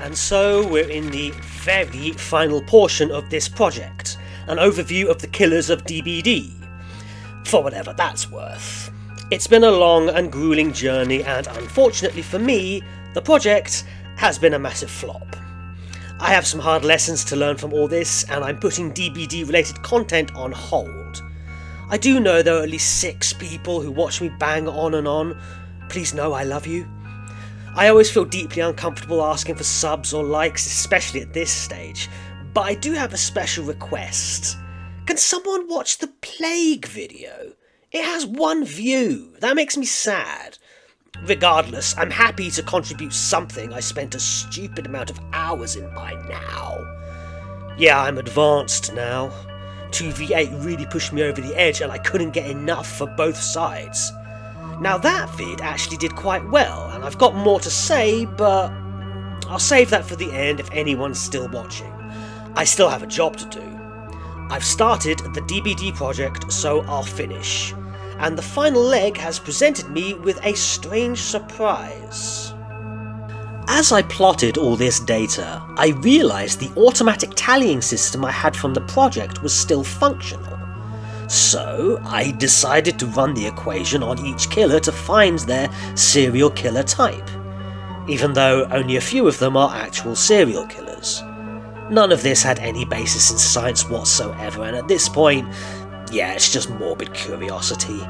And so we're in the very final portion of this project, an overview of the killers of DBD. For whatever that's worth. It's been a long and grueling journey, and unfortunately for me, the project has been a massive flop. I have some hard lessons to learn from all this, and I'm putting DBD related content on hold. I do know there are at least 6 people who watch me bang on and on. Please know I love you. I always feel deeply uncomfortable asking for subs or likes, especially at this stage, but I do have a special request. Can someone watch the Plague video? It has 1 view. That makes me sad. Regardless, I'm happy to contribute something I spent a stupid amount of hours in by now. Yeah, I'm advanced now. 2v8 really pushed me over the edge and I couldn't get enough for both sides. Now that vid actually did quite well, and I've got more to say, but I'll save that for the end if anyone's still watching. I still have a job to do. I've started the DBD project, so I'll finish. And the final leg has presented me with a strange surprise. As I plotted all this data, I realised the automatic tallying system I had from the project was still functional. So I decided to run the equation on each killer to find their serial killer type, even though only a few of them are actual serial killers. None of this had any basis in science whatsoever, and at this point, yeah, it's just morbid curiosity.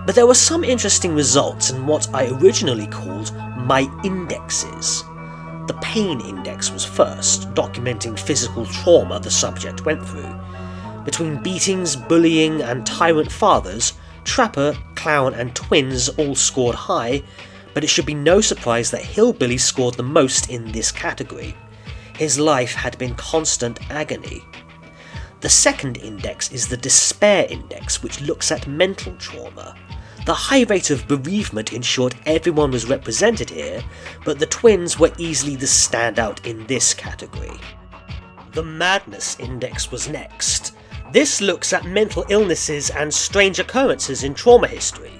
But there were some interesting results in what I originally called my indexes. The pain index was first, documenting physical trauma the subject went through. Between beatings, bullying, and tyrant fathers, Trapper, Clown, and Twins all scored high, but it should be no surprise that Hillbilly scored the most in this category. His life had been constant agony. The second index is the Despair Index, which looks at mental trauma. The high rate of bereavement ensured everyone was represented here, but the Twins were easily the standout in this category. The Madness Index was next. This looks at mental illnesses and strange occurrences in trauma history,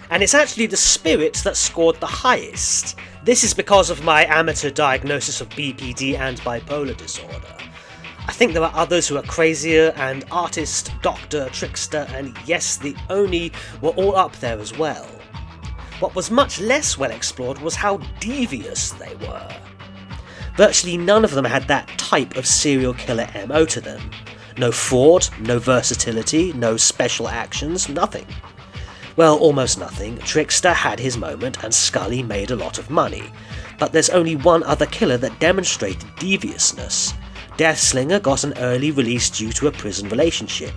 and it's actually the Spirits that scored the highest. This is because of my amateur diagnosis of BPD and bipolar disorder. I think there are others who are crazier, and Artist, Doctor, Trickster, and yes, the Oni were all up there as well. What was much less well explored was how devious they were. Virtually none of them had that type of serial killer MO to them. No fraud, no versatility, no special actions, nothing. Well, almost nothing. Trickster had his moment and Scully made a lot of money. But there's only one other killer that demonstrated deviousness. Deathslinger got an early release due to a prison relationship.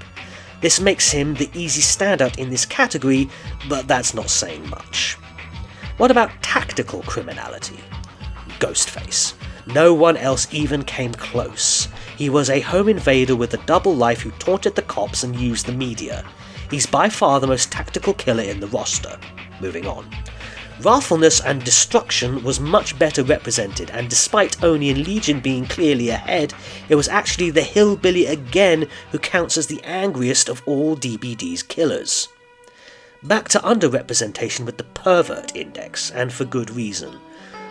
This makes him the easy standout in this category, but that's not saying much. What about tactical criminality? Ghostface. No one else even came close. He was a home invader with a double life who taunted the cops and used the media. He's by far the most tactical killer in the roster. Moving on. Wrathfulness and destruction was much better represented, and despite Oni and Legion being clearly ahead, it was actually the Hillbilly again who counts as the angriest of all DBD's killers. Back to underrepresentation with the Pervert Index, and for good reason.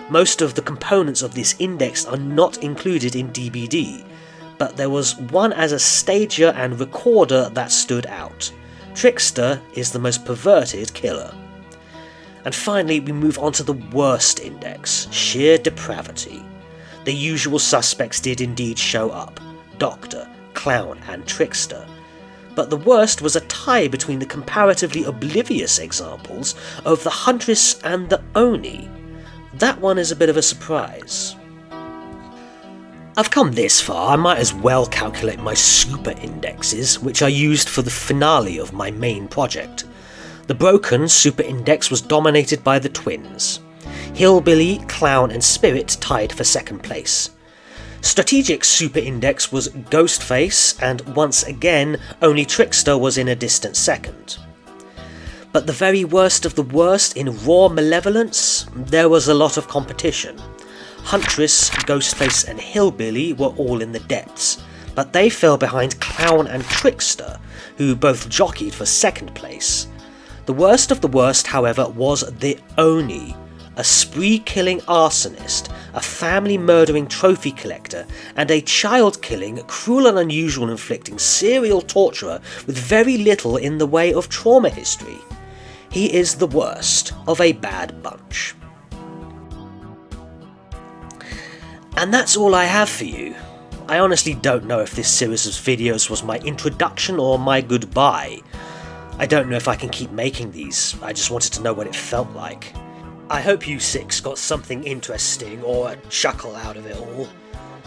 Most of the components of this index are not included in DBD, but there was one as a stager and recorder that stood out. Trickster is the most perverted killer. And finally, we move on to the worst index, sheer depravity. The usual suspects did indeed show up, Doctor, Clown, and Trickster. But the worst was a tie between the comparatively oblivious examples of the Huntress and the Oni. That one is a bit of a surprise. I've come this far, I might as well calculate my super indexes, which I used for the finale of my main project. The broken super index was dominated by the Twins. Hillbilly, Clown, and Spirit tied for second place. Strategic super index was Ghostface, and once again, only Trickster was in a distant second. But the very worst of the worst in raw malevolence, there was a lot of competition. Huntress, Ghostface, and Hillbilly were all in the depths, but they fell behind Clown and Trickster, who both jockeyed for second place. The worst of the worst, however, was the Oni, a spree-killing arsonist, a family-murdering trophy collector, and a child-killing, cruel and unusual inflicting serial torturer with very little in the way of trauma history. He is the worst of a bad bunch. And that's all I have for you. I honestly don't know if this series of videos was my introduction or my goodbye. I don't know if I can keep making these, I just wanted to know what it felt like. I hope you six got something interesting or a chuckle out of it all.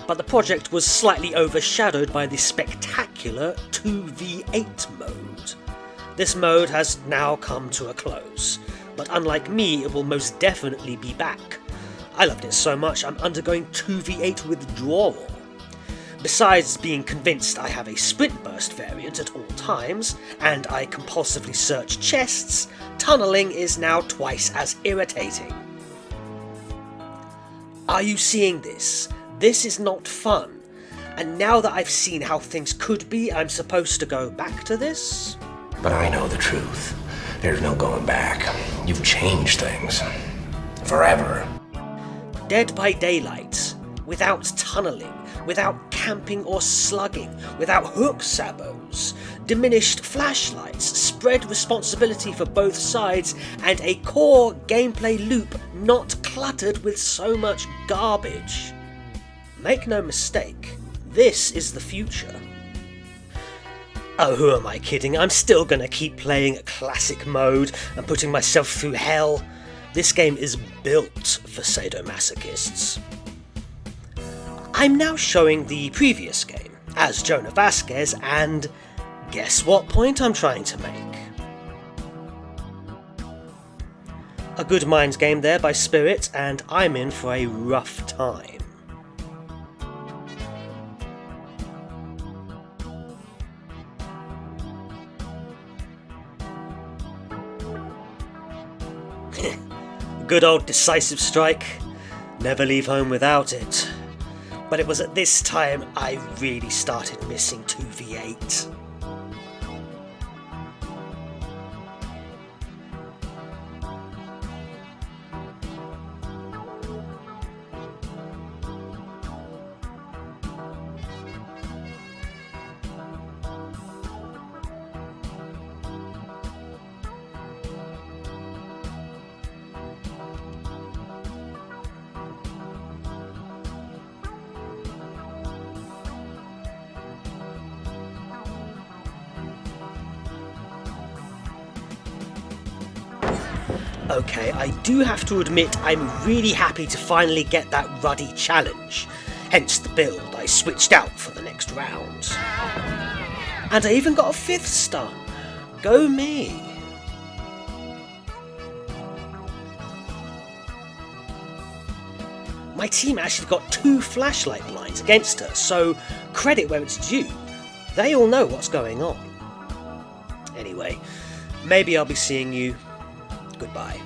But the project was slightly overshadowed by the spectacular 2v8 mode. This mode has now come to a close, but unlike me, it will most definitely be back. I loved it so much I'm undergoing 2v8 withdrawal. Besides being convinced I have a sprint burst variant at all times, and I compulsively search chests, tunneling is now twice as irritating. Are you seeing this? This is not fun. And now that I've seen how things could be, I'm supposed to go back to this? But I know the truth. There's no going back. You've changed things. Forever. Dead by Daylight, without tunneling, without camping or slugging, without hook sabos, diminished flashlights, spread responsibility for both sides, and a core gameplay loop not cluttered with so much garbage. Make no mistake, this is the future. Oh, who am I kidding? I'm still gonna keep playing classic mode and putting myself through hell. This game is built for sadomasochists. I'm now showing the previous game, as Jonah Vasquez, and guess what point I'm trying to make? A Good Minds game there by Spirit, and I'm in for a rough time. Good old decisive strike. Never leave home without it. But it was at this time I really started missing 2v8. Okay, I do have to admit I'm really happy to finally get that ruddy challenge, hence the build I switched out for the next round. And I even got a 5th stun. Go me! My team actually got 2 flashlight blinds against her, so credit where it's due. They all know what's going on. Anyway, maybe I'll be seeing you. Goodbye.